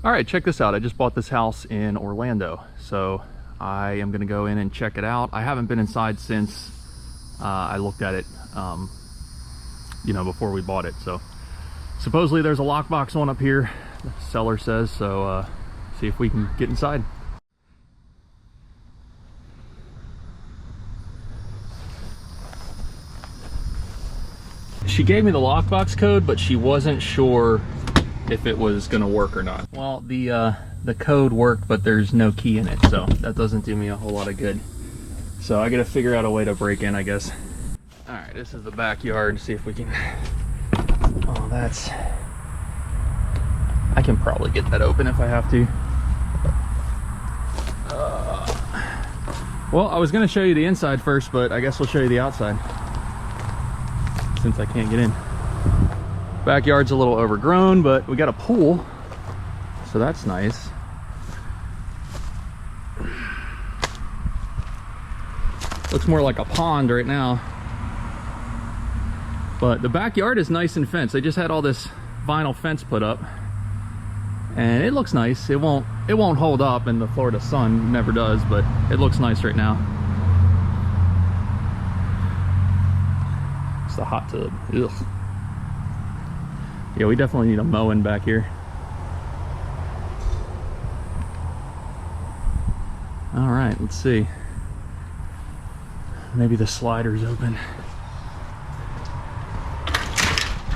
All right, check this out. I just bought this house in Orlando, so I am gonna go in and check it out. I haven't been inside since I looked at it, you know, before we bought it. So supposedly there's a lockbox one up here, the seller says, so see if we can get inside. She gave me the lockbox code, but she wasn't sure if it was gonna work or not. Well, the code worked, but there's no key in it, so that doesn't do me a whole lot of good. So I gotta figure out a way to break in, I guess. All right, this is the backyard. See if we can. Oh, that's. I can probably get that open if I have to. Well, I was gonna show you the inside first, but I guess we'll show you the outside since I can't get in. Backyard's a little overgrown, but we got a pool, so that's nice. Looks more like a pond right now. But the backyard is nice and fenced. They just had all this vinyl fence put up, and it looks nice. It won't hold up in the Florida sun, never does, but it looks nice right now. It's the hot tub. Ugh. Yeah, we definitely need a mowing back here. All right, let's see. Maybe the slider's open.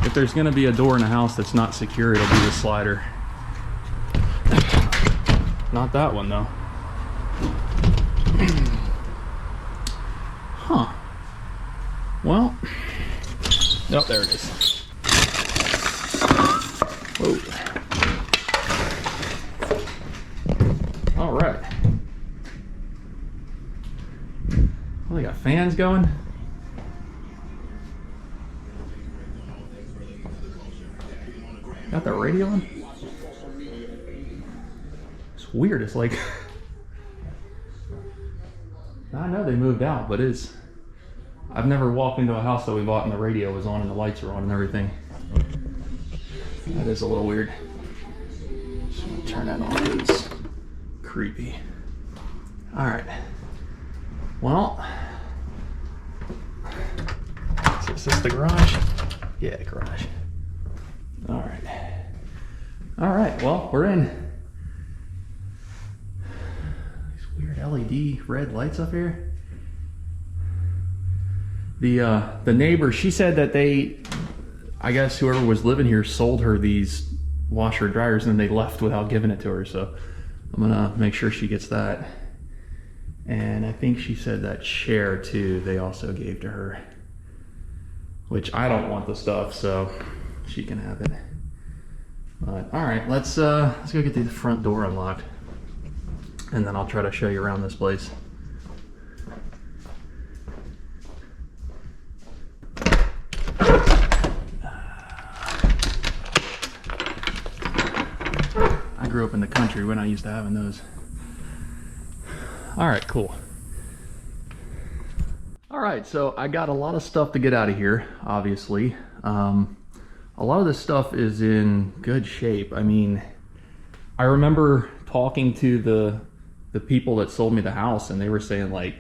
If there's gonna be a door in a house that's not secure, it'll be the slider. Not that one though. Huh. Well, oh, there it is. Whoa. All right. Well, they got fans going. Got the radio on. It's weird. It's like I know they moved out, but I've never walked into a house that we bought and the radio was on and the lights were on and everything. That is a little weird. Just gonna turn that on. It's creepy. All right. Well, is this the garage? Yeah, garage. All right. All right. Well, we're in. These weird LED red lights up here. The neighbor, she said that I guess whoever was living here sold her these washer and dryers and they left without giving it to her. So I'm gonna make sure she gets that. And I think she said that chair too, they also gave to her, which I don't want the stuff, so she can have it. But all right, let's go get the front door unlocked and then I'll try to show you around this place. I grew up in the country. We're not used to having those. All right, cool. All right, so I got a lot of stuff to get out of here, obviously. A lot of this stuff is in good shape. I mean, I remember talking to the people that sold me the house and they were saying like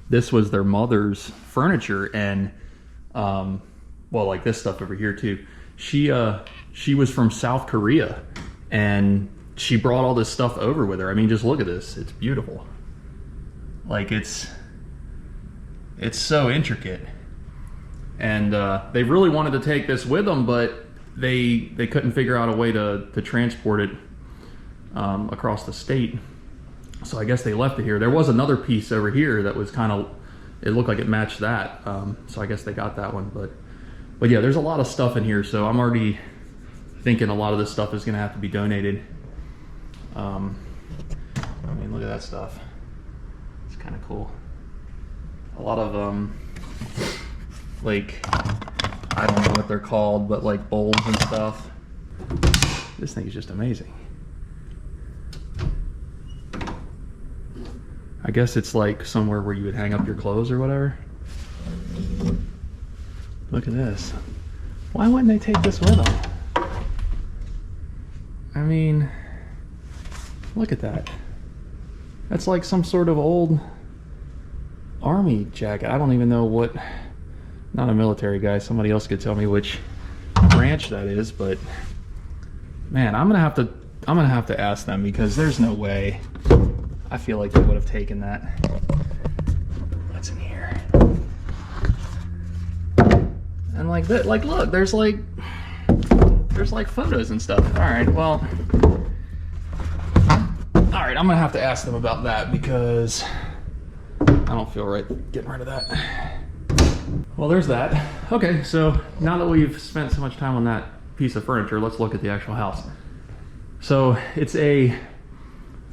this was their mother's furniture and well, like this stuff over here too. She was from South Korea and she brought all this stuff over with her. I mean, just look at this. It's beautiful. Like it's so intricate. And they really wanted to take this with them, but they couldn't figure out a way to transport it across the state. So I guess they left it here. There was another piece over here that was kind of, it looked like it matched that. So I guess they got that one, but yeah, there's a lot of stuff in here. So I'm already thinking a lot of this stuff is gonna have to be donated. I mean, look at that stuff. It's kind of cool. A lot of like, I don't know what they're called, but like bowls and stuff. This thing is just amazing. I guess it's like somewhere where you would hang up your clothes or whatever. Look at this. Why wouldn't they take this with them? I mean, Look at that. That's like some sort of old army jacket. I don't even know what, not a military guy, somebody else could tell me which branch that is, but man, I'm gonna have to ask them, because there's no way. I feel like they would have taken that. What's in here? And like that, like look, there's like photos and stuff. All right, well, all right, I'm gonna have to ask them about that, because I don't feel right getting rid of that. Well, there's that. Okay, so now that we've spent so much time on that piece of furniture, let's look at the actual house. So it's a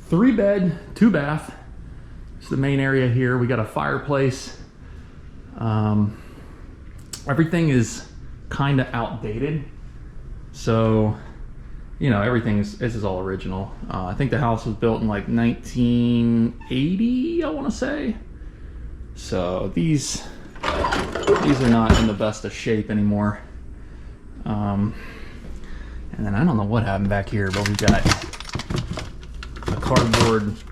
3-bed, 2-bath. It's the main area here. We got a fireplace. Everything is kind of outdated. So, you know, this is all original. I think the house was built in like 1980, I want to say. So these are not in the best of shape anymore. And then I don't know what happened back here, but we got a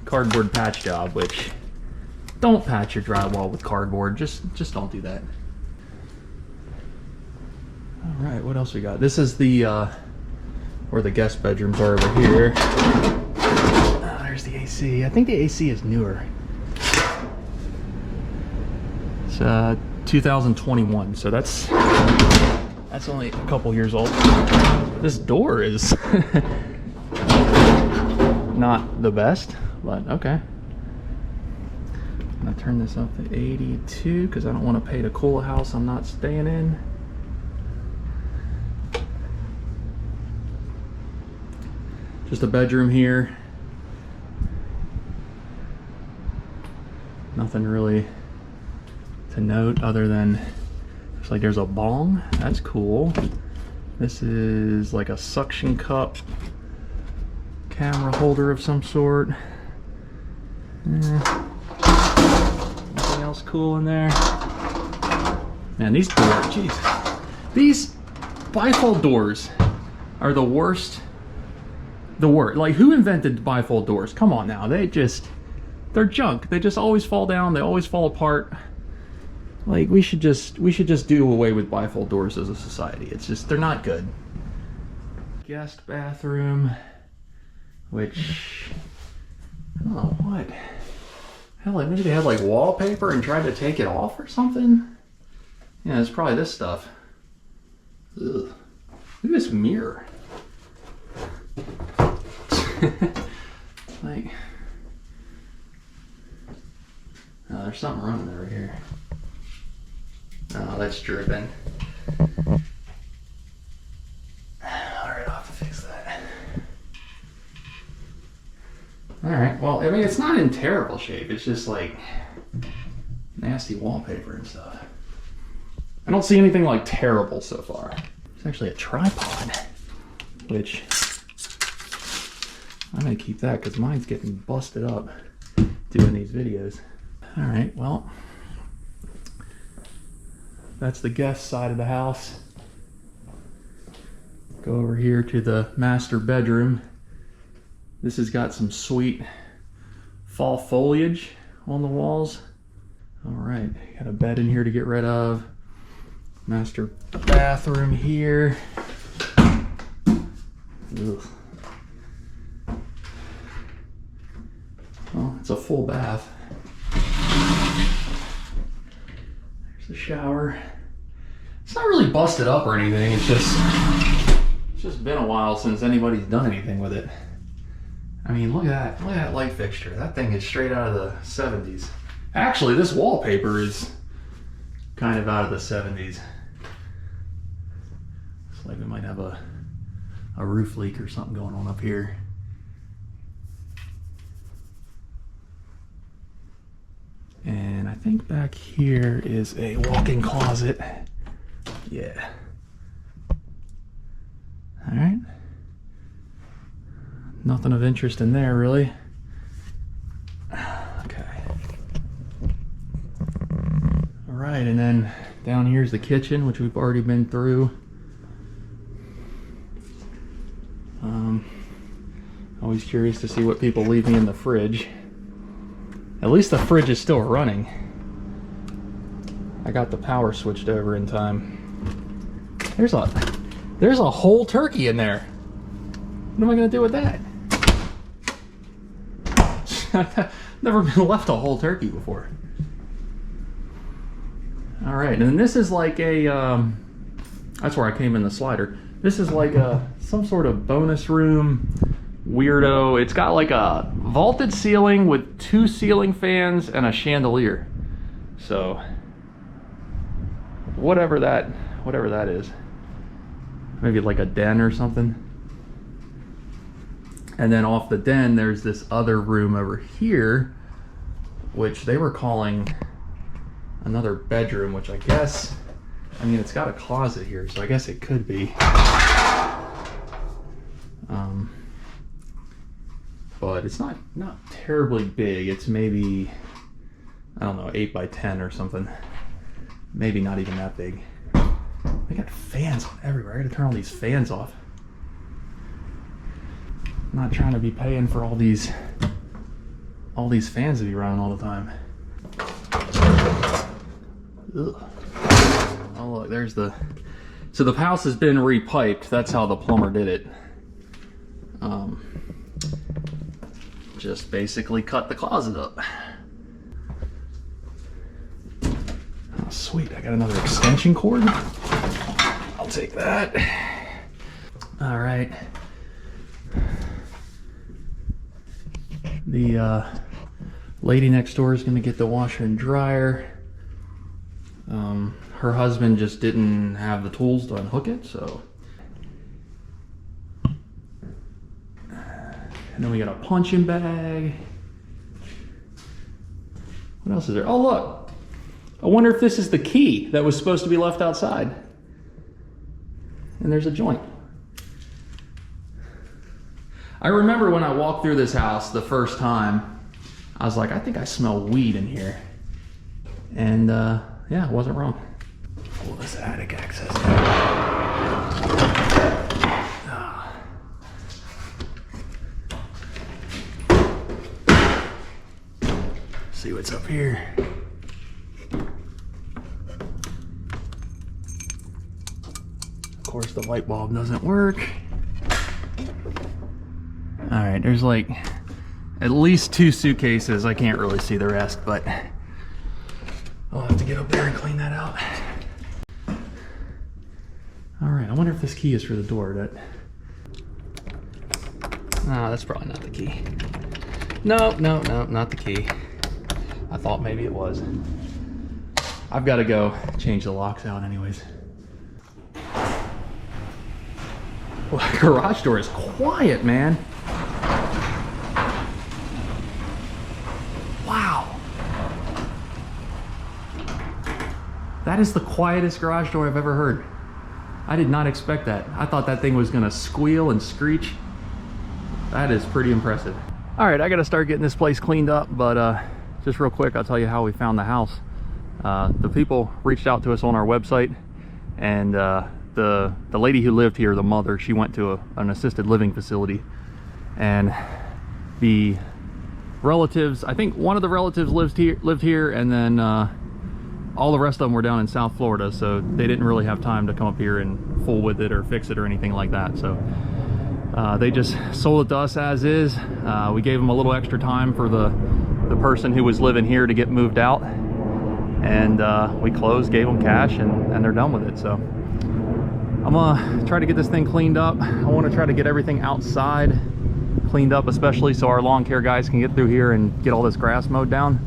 cardboard patch job, which don't patch your drywall with cardboard. Just don't do that. All right, what else we got? This is the where the guest bedrooms are over here. Oh, there's the AC. I think the AC is newer. It's 2021, so that's only a couple years old. This door is not the best, but okay. I'm gonna turn this up to 82 because I don't want to pay to cool a house I'm not staying in. Just a bedroom here. Nothing really to note other than looks like there's a bong. That's cool. This is like a suction cup camera holder of some sort. Nothing else cool in there. Man, these doors, jeez. These bifold doors are the worst. Like, who invented bifold doors? Come on now, they're junk. They just always fall down, they always fall apart. Like, we should just do away with bifold doors as a society. It's just, they're not good. Guest bathroom, which, I don't know what. Hell, like, maybe they had like wallpaper and tried to take it off or something? Yeah, it's probably this stuff. Ugh. Look at this mirror. Like, oh, there's something running over here. Oh, that's dripping. Alright, I'll have to fix that. Alright, well, I mean, it's not in terrible shape. It's just like nasty wallpaper and stuff. I don't see anything like terrible so far. It's actually a tripod, which I'm gonna keep that because mine's getting busted up doing these videos. All right, well, that's the guest side of the house. Go over here to the master bedroom. This has got some sweet fall foliage on the walls. All right, got a bed in here to get rid of. Master bathroom here. Ugh. Well, it's a full bath. There's the shower. It's not really busted up or anything. It's just been a while since anybody's done anything with it. I mean, look at that. Look at that light fixture. That thing is straight out of the 70s. Actually, this wallpaper is kind of out of the 70s. It's like we might have a roof leak or something going on up here. And I think back here is a walk-in closet. Yeah. All right. Nothing of interest in there, really. Okay. All right, and then down here's the kitchen, which we've already been through. Always curious to see what people leave me in the fridge. At least the fridge is still running. I got the power switched over in time. There's a whole turkey in there. What am I gonna do with that? I've never been left a whole turkey before. All right, and then this is like a, that's where I came in the slider. This is like some sort of bonus room weirdo. It's got like a vaulted ceiling with 2 ceiling fans and a chandelier. So whatever that is. Maybe like a den or something. And then off the den, there's this other room over here, which they were calling another bedroom, which I guess, I mean, it's got a closet here, so I guess it could be. But it's not terribly big. It's maybe, I don't know, 8 by 10 or something. Maybe not even that big. They got fans on everywhere. I gotta turn all these fans off. I'm not trying to be paying for all these fans to be running all the time. Ugh. Oh look, there's the, so the house has been repiped. That's how the plumber did it. Just basically cut the closet up. Oh sweet, I got another extension cord. I'll take that. All right. The lady next door is gonna get the washer and dryer. Her husband just didn't have the tools to unhook it, so. And then we got a punching bag. What else is there? Oh look, I wonder if this is the key that was supposed to be left outside. And there's a joint. I remember when I walked through this house the first time, I was like, I think I smell weed in here. And yeah, I wasn't wrong. Pull this attic access. See what's up here. Of course, the light bulb doesn't work. All right, there's like at least 2 suitcases. I can't really see the rest, but I'll have to get up there and clean that out. All right, I wonder if this key is for the door. That's probably not the key. No, not the key. I thought maybe it was. I've got to go change the locks out anyways. Well, the garage door is quiet, man. Wow. That is the quietest garage door I've ever heard. I did not expect that. I thought that thing was gonna squeal and screech. That is pretty impressive. All right, I gotta start getting this place cleaned up, but just real quick, I'll tell you how we found the house. The people reached out to us on our website, and the lady who lived here, the mother, she went to an assisted living facility, and the relatives, I think one of the relatives lived here, and then all the rest of them were down in South Florida, so they didn't really have time to come up here and fool with it or fix it or anything like that. So they just sold it to us as is. We gave them a little extra time for the person who was living here to get moved out, and we closed, gave them cash, and they're done with it. So I'm gonna try to get this thing cleaned up. I want to try to get everything outside cleaned up, especially so our lawn care guys can get through here and get all this grass mowed down,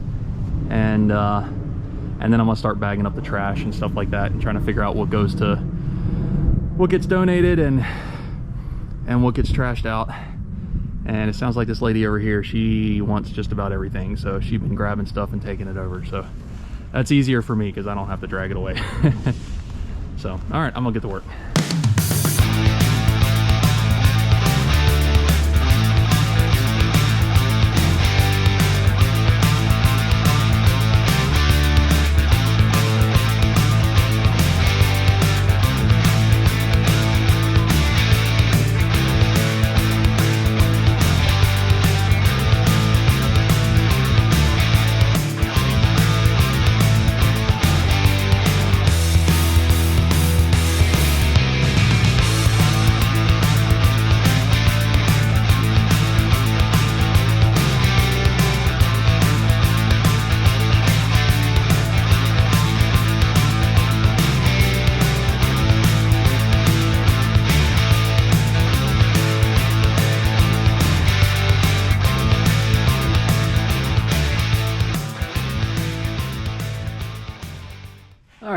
and then I'm gonna start bagging up the trash and stuff like that, and trying to figure out what goes to, what gets donated and what gets trashed out. And it sounds like this lady over here, she wants just about everything, so she's been grabbing stuff and taking it over. So that's easier for me because I don't have to drag it away. So all right, I'm gonna get to work.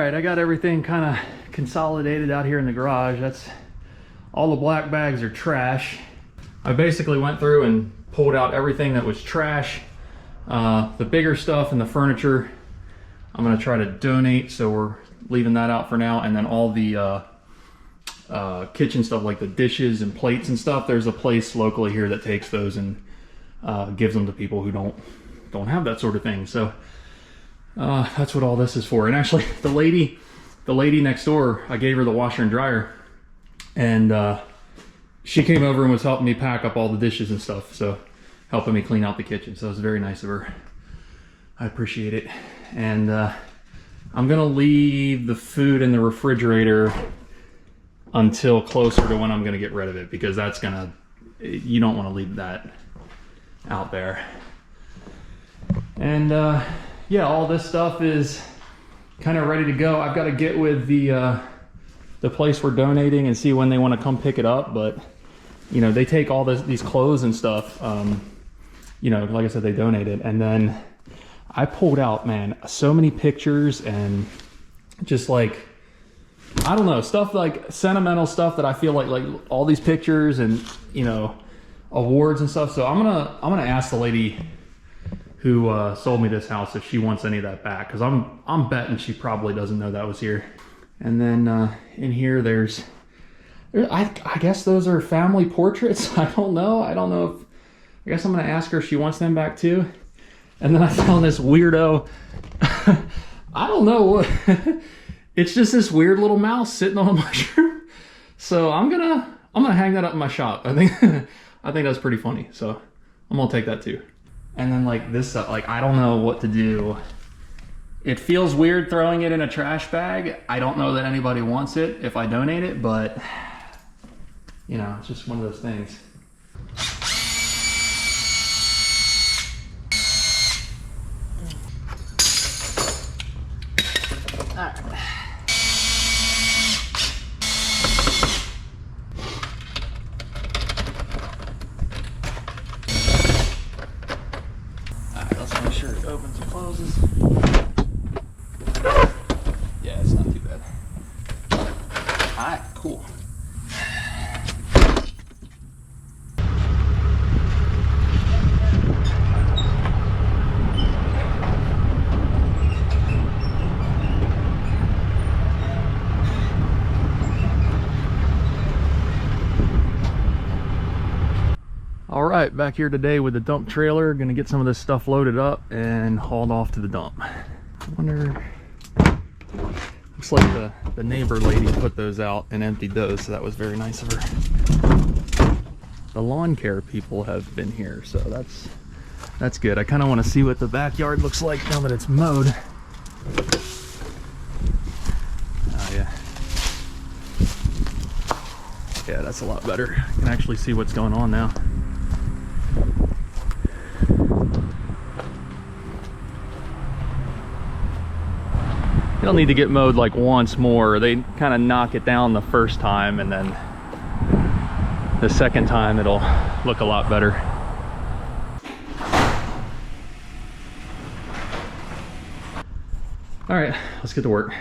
right, I got everything kind of consolidated out here in the garage. That's all the black bags are trash. I basically went through and pulled out everything that was trash. The bigger stuff and the furniture, I'm gonna try to donate, so we're leaving that out for now. And then all the kitchen stuff, like the dishes and plates and stuff, there's a place locally here that takes those and gives them to people who don't have that sort of thing. So that's what all this is for. And actually, the lady next door, I gave her the washer and dryer, and she came over and was helping me pack up all the dishes and stuff, so helping me clean out the kitchen. So it was very nice of her. I appreciate it. And I'm gonna leave the food in the refrigerator until closer to when I'm gonna get rid of it, because you don't want to leave that out there. And yeah, all this stuff is kind of ready to go. I've got to get with the place we're donating and see when they want to come pick it up. But you know, they take all these clothes and stuff. You know, like I said, they donate it. And then I pulled out, man, so many pictures and just like, I don't know, stuff like sentimental stuff that I feel like all these pictures and, you know, awards and stuff. So I'm gonna ask the lady who sold me this house if she wants any of that back, because I'm betting she probably doesn't know that was here. And then in here I guess those are family portraits. I don't know if, I guess I'm gonna ask her if she wants them back too. And then I found this weirdo, I don't know, it's just this weird little mouse sitting on a mushroom. So I'm gonna hang that up in my shop. I think that's pretty funny. So I'm gonna take that too. And then like this stuff, like I don't know what to do. It feels weird throwing it in a trash bag. I don't know that anybody wants it if I donate it, but you know, it's just one of those things. All right. Let's make sure it opens and closes. Yeah, it's not too bad. All right, cool. All right, back here today with the dump trailer. Gonna get some of this stuff loaded up and hauled off to the dump. I wonder, looks like the neighbor lady put those out and emptied those, so that was very nice of her. The lawn care people have been here, so that's good. I kind of want to see what the backyard looks like now that it's mowed. Oh yeah. Yeah, that's a lot better. I can actually see what's going on now. They'll need to get mowed like once more. They kind of knock it down the first time, and then the second time it'll look a lot better. All right, let's get to work.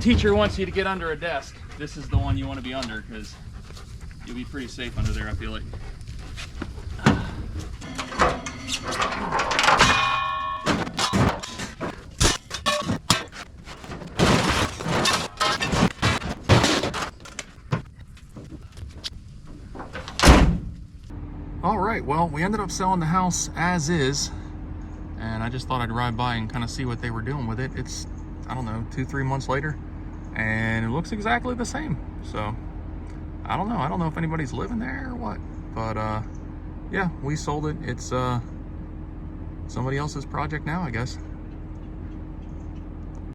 teacher wants you to get under a desk, this is the one you want to be under, because you'll be pretty safe under there, I feel like. All right, well, we ended up selling the house as is, and I just thought I'd ride by and kind of see what they were doing with it. It's, I don't know, 2-3 months later, and it looks exactly the same. So I don't know if anybody's living there or what, but yeah, we sold it. It's somebody else's project now, I guess.